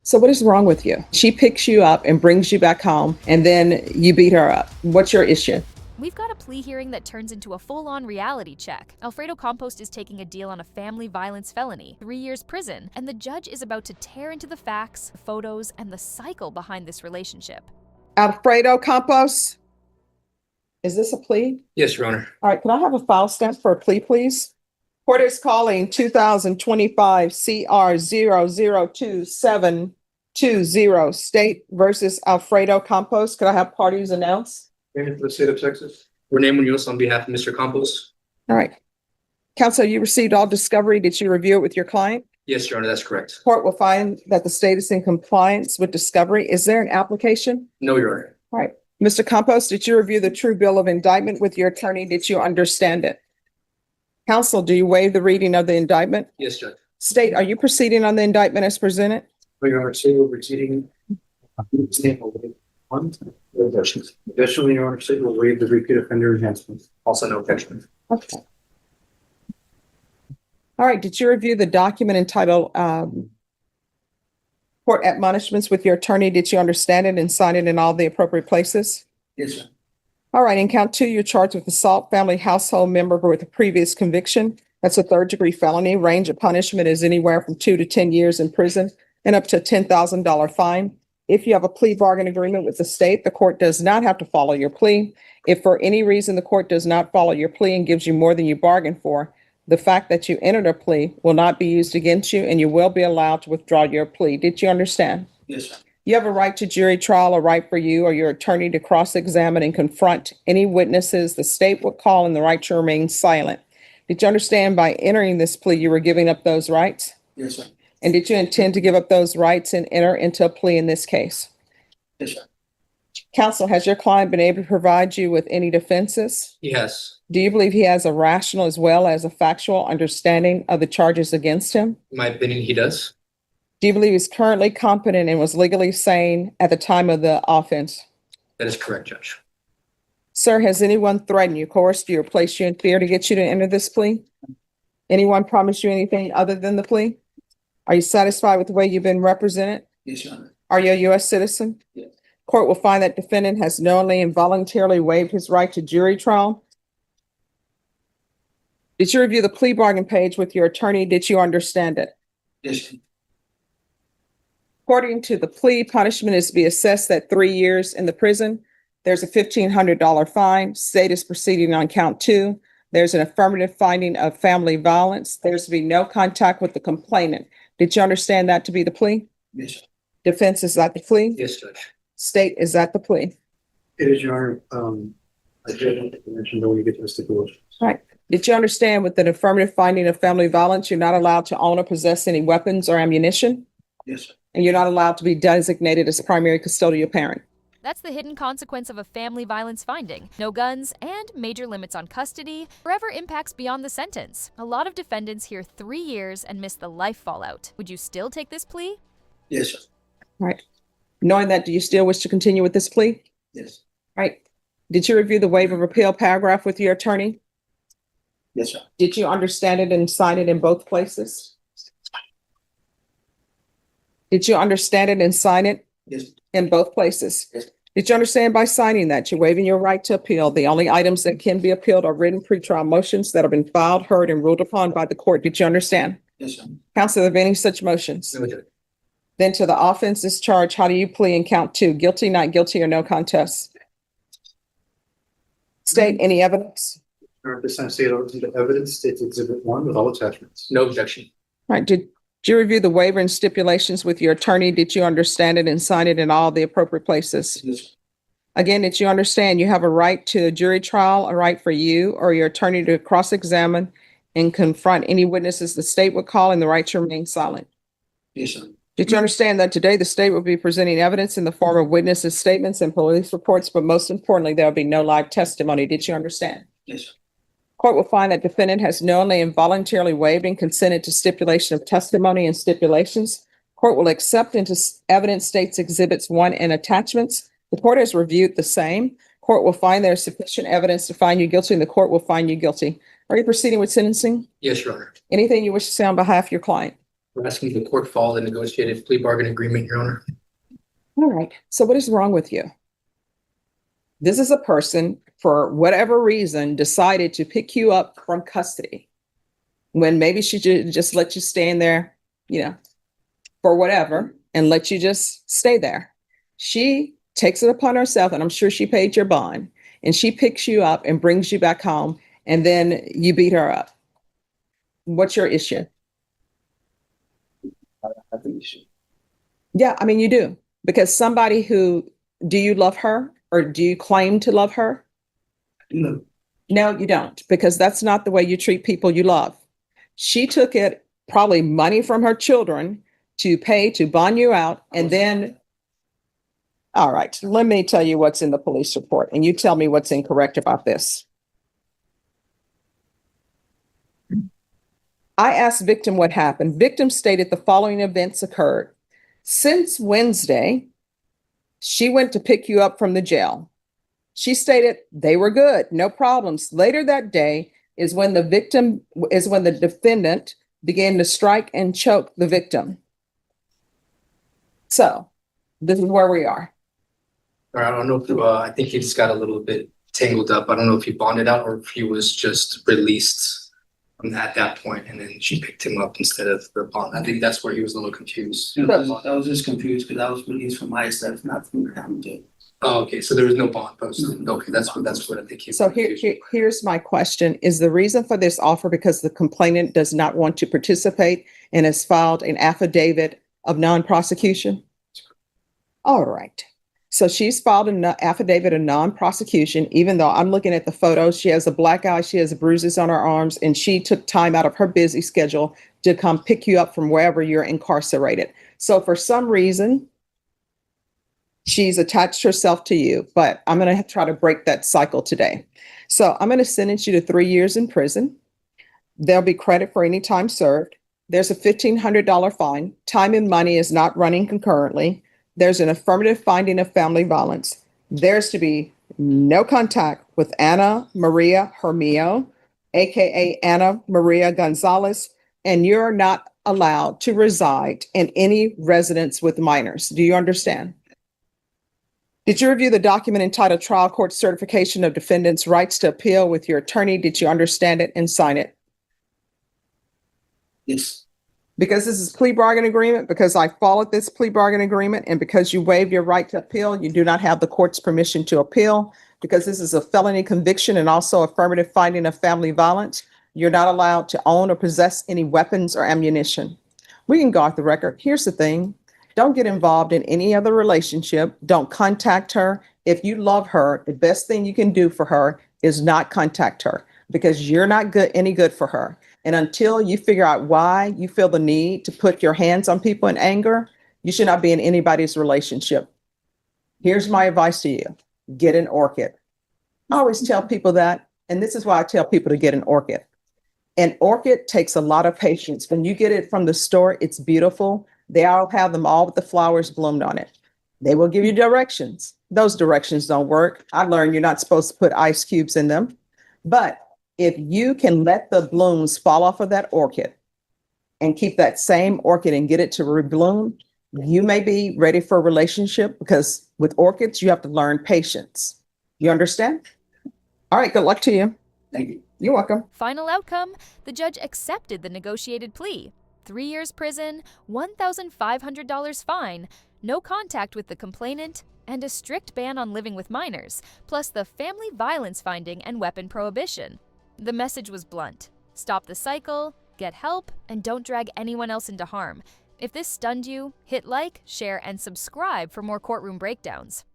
So what is wrong with you? She picks you up and brings you back home, and then you beat her up. What's your issue? We've got a plea hearing that turns into a full-on reality check. Alfredo Compost is taking a deal on a family violence felony, 3 years prison, and the judge is about to tear into the facts, photos, and the cycle behind this relationship. Alfredo Campos, is this a plea? Yes, Your Honor. All right, can I have a file stamp for a plea, please? Court is calling 2025 CR 0022720 State versus Alfredo Campos. Could I have parties announced? And for the state of Texas. Renee Munoz on behalf of Mr. Campos. All right. Counsel, you received all discovery. Did you review it with your client? Yes, Your Honor, that's correct. Court will find that the state is in compliance with discovery. Is there an application? No, Your Honor. All right. Mr. Campos, did you review the true bill of indictment with your attorney? Did you understand it? Counsel, do you waive the reading of the indictment? Yes, Judge. State, are you proceeding on the indictment as presented? Your Honor, state will be proceeding. Additionally, Your Honor, state will waive the repeat offender enhancement. Also no objection. Okay. All right, did you review the document entitled court admonishments with your attorney? Did you understand it and sign it in all the appropriate places? Yes, sir. All right, in count 2, you're charged with assault family household member with a previous conviction. That's a 3rd-degree felony. Range of punishment is anywhere from 2 to 10 years in prison and up to a $10,000 fine. If you have a plea bargain agreement with the state, the court does not have to follow your plea. If for any reason the court does not follow your plea and gives you more than you bargained for, the fact that you entered a plea will not be used against you and you will be allowed to withdraw your plea. Did you understand? Yes, sir. You have a right to jury trial, a right for you or your attorney to cross-examine and confront any witnesses the state would call, and the right to remain silent. Did you understand by entering this plea you were giving up those rights? Yes, sir. And did you intend to give up those rights and enter into a plea in this case? Yes, sir. Counsel, has your client been able to provide you with any defenses? Yes. Do you believe he has a rational as well as a factual understanding of the charges against him? In my opinion, he does. Do you believe he's currently competent and was legally sane at the time of the offense? That is correct, Judge. Sir, has anyone threatened you, coerced you, or placed you in fear to get you to enter this plea? Anyone promised you anything other than the plea? Are you satisfied with the way you've been represented? Yes, Your Honor. Are you a U.S. citizen? Yes. Court will find that defendant has knowingly and voluntarily waived his right to jury trial. Did you review the plea bargain page with your attorney? Did you understand it? Yes, sir. According to the plea, punishment is to be assessed at 3 years in the prison. There's a $1,500 fine. State is proceeding on count 2. There's an affirmative finding of family violence. There's to be no contact with the complainant. Did you understand that to be the plea? Yes, sir. Defense, is that the plea? Yes, Judge. State, is that the plea? It is, Your Honor. I did mention that when you get to the stipulations. Right. Did you understand with an affirmative finding of family violence, you're not allowed to own or possess any weapons or ammunition? Yes, sir. And you're not allowed to be designated as primary custodial parent. That's the hidden consequence of a family violence finding. No guns and major limits on custody, forever impacts beyond the sentence. A lot of defendants hear 3 years and miss the life fallout. Would you still take this plea? Yes, sir. Right. Knowing that, do you still wish to continue with this plea? Yes. Right. Did you review the waiver of appeal paragraph with your attorney? Yes, sir. Did you understand it and sign it in both places? Did you understand it and sign it Yes. in both places? Yes. Did you understand by signing that you're waiving your right to appeal? The only items that can be appealed are written pretrial motions that have been filed, heard, and ruled upon by the court. Did you understand? Yes, sir. Counsel, are there any such motions? No, Judge. Then to the offenses charge, how do you plea in count 2? Guilty, not guilty, or no contest? State, any evidence? This time state the evidence states exhibit 1 with all attachments. No objection. Right, did you review the waiver and stipulations with your attorney? Did you understand it and sign it in all the appropriate places? Yes, sir. Again, did you understand you have a right to a jury trial, a right for you or your attorney to cross-examine and confront any witnesses the state would call, and the right to remain silent? Yes, sir. Did you understand that today the state will be presenting evidence in the form of witnesses' statements and police reports, but most importantly, there will be no live testimony? Did you understand? Yes, sir. Court will find that defendant has knowingly and voluntarily waived and consented to stipulation of testimony and stipulations. Court will accept into evidence states exhibits 1 and attachments. The court has reviewed the same. Court will find there is sufficient evidence to find you guilty, and the court will find you guilty. Are you proceeding with sentencing? Yes, Your Honor. Anything you wish to say on behalf of your client? We're asking the court follow the negotiated plea bargain agreement, Your Honor. All right. So what is wrong with you? This is a person, for whatever reason, decided to pick you up from custody when maybe she should just let you stay in there, for whatever, and let you just stay there. She takes it upon herself, and I'm sure she paid your bond, and she picks you up and brings you back home, and then you beat her up. What's your issue? I have an issue. Yeah, I mean, you do. Because do you love her, or do you claim to love her? No, No, you don't, because that's not the way you treat people you love. She took it, probably money from her children, to pay to bond you out, and then, all right, let me tell you what's in the police report, and you tell me what's incorrect about this. I asked victim what happened. Victim stated the following events occurred. Since Wednesday, she went to pick you up from the jail. She stated they were good, no problems. Later that day is when the defendant began to strike and choke the victim. So this is where we are. Or I don't know if, I think he just got a little bit tangled up. I don't know if he bonded out or if he was just released at that point, and then she picked him up instead of the bond. I think that's where he was a little confused. I was just confused because I was released from my stuff, not from the county jail. Oh, okay, so there was no bond posted. Okay, that's what I think he. So here's my question. Is the reason for this offer because the complainant does not want to participate and has filed an affidavit of non-prosecution? All right. So she's filed an affidavit of non-prosecution, even though I'm looking at the photos. She has a black eye, she has bruises on her arms, and she took time out of her busy schedule to come pick you up from wherever you're incarcerated. So for some reason, she's attached herself to you, but I'm going to try to break that cycle today. So I'm going to sentence you to 3 years in prison. There'll be credit for any time served. There's a $1,500 fine. Time and money is not running concurrently. There's an affirmative finding of family violence. There's to be no contact with Ana Maria Hermio, aka Ana Maria Gonzalez, and you're not allowed to reside in any residence with minors. Do you understand? Did you review the document entitled Trial Court Certification of Defendant's Rights to Appeal with your attorney? Did you understand it and sign it? Yes. Because this is plea bargain agreement, because I followed this plea bargain agreement, and because you waived your right to appeal, you do not have the court's permission to appeal. Because this is a felony conviction and also affirmative finding of family violence, you're not allowed to own or possess any weapons or ammunition. We can go off the record. Here's the thing. Don't get involved in any other relationship. Don't contact her. If you love her, the best thing you can do for her is not contact her, because you're not any good for her. And until you figure out why you feel the need to put your hands on people in anger, you should not be in anybody's relationship. Here's my advice to you. Get an Orchid. I always tell people that, and this is why I tell people to get an Orchid. An Orchid takes a lot of patience. When you get it from the store, it's beautiful. They all have them all with the flowers bloomed on it. They will give you directions. Those directions don't work. I learned you're not supposed to put ice cubes in them. But if you can let the blooms fall off of that orchid and keep that same orchid and get it to rebloom, you may be ready for a relationship, because with orchids, you have to learn patience. You understand? All right, good luck to you. Thank you. You're welcome. Final outcome, the judge accepted the negotiated plea. 3 years prison, $1,500 fine, no contact with the complainant, and a strict ban on living with minors, plus the family violence finding and weapon prohibition. The message was blunt. Stop the cycle, get help, and don't drag anyone else into harm. If this stunned you, hit like, share, and subscribe for more courtroom breakdowns.